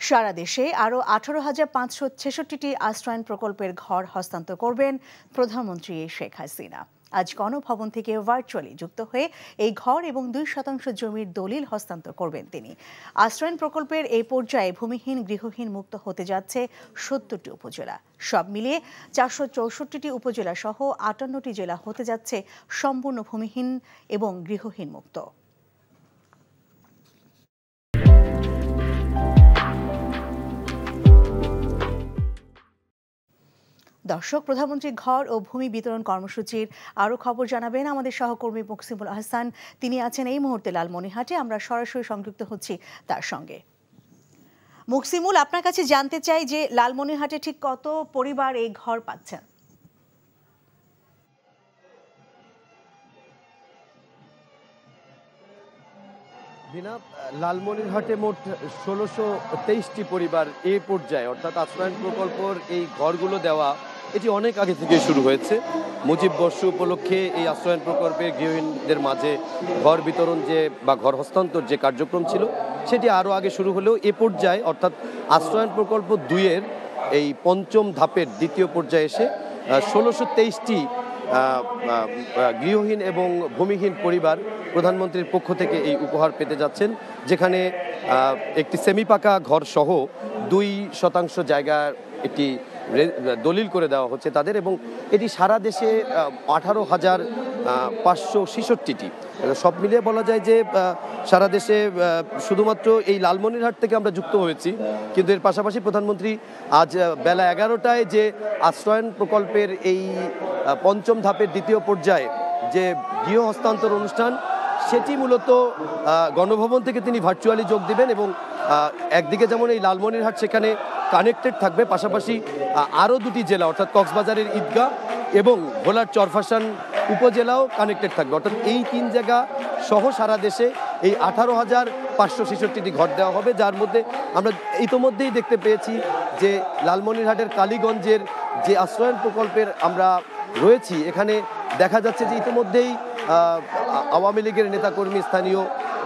সারা দেশে আরও 18,566টি আশ্রয়ণ প্রকল্পের ঘর হস্তান্তর করবেন প্রধানমন্ত্রী শেখ হাসিনা। আজ গণভবন থেকে ভার্চুয়ালি যুক্ত হয়ে এই ঘর এবং 2% জমির দলিল হস্তান্তর করবেন তিনি। আশ্রয়ণ প্রকল্পের এই পর্যায়ে ভূমিহীন গৃহহীন মুক্ত হতে যাচ্ছে 70টি উপজেলা। সব মিলিয়ে 464টি উপজেলা সহ 58টি জেলা হতে যাচ্ছে সম্পূর্ণ ভূমিহীন এবং গৃহহীন মুক্ত। দর্শক, প্রধানমন্ত্রী ঘর ও ভূমি বিতরণ কর্মসূচির আরও খবর জানাবেন আমাদের সহকর্মী মুকসিমুল আহসান। তিনি আছেন এই মুহূর্তে লালমনিরহাটে। আমরা সরাসরি সংযুক্ত হচ্ছি তার সঙ্গে। মুকসিমুল, আপনার কাছে জানতে চাই যে লালমনিরহাটে ঠিক কত পরিবার এই ঘর পাচ্ছেন? লালমনিরহাটে মোট 1623টি পরিবার এ পর্যায়ে অর্থাৎ আশ্রয়ণ প্রকল্পের এই ঘরগুলো দেওয়া এটি অনেক আগে থেকে শুরু হয়েছে। মুজিব বর্ষ উপলক্ষে এই আশ্রয়ণ প্রকল্পের গৃহহীনদের মাঝে ঘর বিতরণ বা ঘর হস্তান্তর যে কার্যক্রম ছিল সেটি আরও আগে শুরু হলেও এ পর্যায়ে অর্থাৎ আশ্রয়ণ প্রকল্প 2-এর এই পঞ্চম ধাপের দ্বিতীয় পর্যায়ে এসে 1623টি গৃহহীন এবং ভূমিহীন পরিবার প্রধানমন্ত্রীর পক্ষ থেকে এই উপহার পেতে যাচ্ছেন, যেখানে একটি সেমিপাকা ঘর সহ 2% জায়গার একটি দলিল করে দেওয়া হচ্ছে তাদের, এবং এটি সারা দেশে 18,566টি। সব মিলিয়ে বলা যায় যে সারা দেশে শুধুমাত্র এই লালমনিরহাট থেকে আমরা যুক্ত হয়েছি, কিন্তু এর পাশাপাশি প্রধানমন্ত্রী আজ বেলা 11টায় যে আশ্রয়ণ প্রকল্পের এই পঞ্চম ধাপের দ্বিতীয় পর্যায়ে যে গৃহ হস্তান্তর অনুষ্ঠান সেটি মূলত গণভবন থেকে তিনি ভার্চুয়ালি যোগ দিবেন, এবং একদিকে যেমন এই লালমনিরহাট সেখানে কানেক্টেড থাকবে, পাশাপাশি আরও 2টি জেলা অর্থাৎ কক্সবাজারের ঈদগাহ এবং ভোলার চরফাশান উপজেলাও কানেক্টেড থাকবে। অর্থাৎ এই 3 জায়গা সহ সারা দেশে এই 18,566টি ঘর দেওয়া হবে, যার মধ্যে আমরা ইতোমধ্যেই দেখতে পেয়েছি যে লালমনিরহাটের কালীগঞ্জের যে আশ্রয়ণ প্রকল্পের আমরা রয়েছি এখানে দেখা যাচ্ছে যে ইতিমধ্যেই আওয়ামী লীগের নেতাকর্মী, স্থানীয়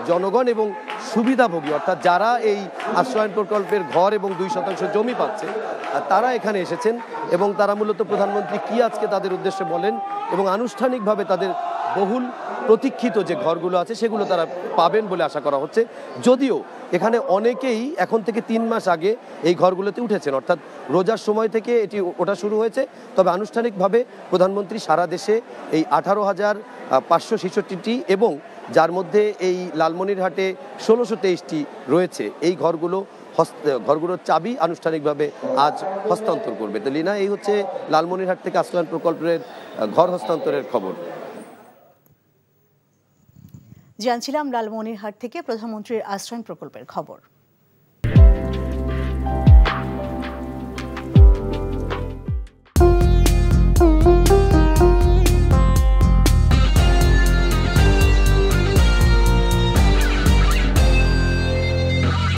জনগণ এবং সুবিধাভোগী অর্থাৎ যারা এই আশ্রয়ণ প্রকল্পের ঘর এবং 2% জমি পাচ্ছে তারা এখানে এসেছেন, এবং তারা মূলত প্রধানমন্ত্রী কি আজকে তাদের উদ্দেশ্যে বলেন এবং আনুষ্ঠানিকভাবে তাদের বহুল প্রতীক্ষিত যে ঘরগুলো আছে সেগুলো তারা পাবেন বলে আশা করা হচ্ছে। যদিও এখানে অনেকেই এখন থেকে 3 মাস আগে এই ঘরগুলোতে উঠেছেন, অর্থাৎ রোজার সময় থেকে এটি ওঠা শুরু হয়েছে, তবে আনুষ্ঠানিকভাবে প্রধানমন্ত্রী সারা দেশে এই 18,566টি এবং যার মধ্যে এই লালমনিরহাটে 1623টি রয়েছে এই ঘরগুলোর চাবি আনুষ্ঠানিকভাবে আজ হস্তান্তর করবে। তো লিনা, এই হচ্ছে লালমনিরহাট থেকে আশ্রয়ণ প্রকল্পের ঘর হস্তান্তরের খবর। জানছিলাম লালমনিরহাট থেকে প্রধানমন্ত্রীর আশ্রয়ণ প্রকল্পের খবর।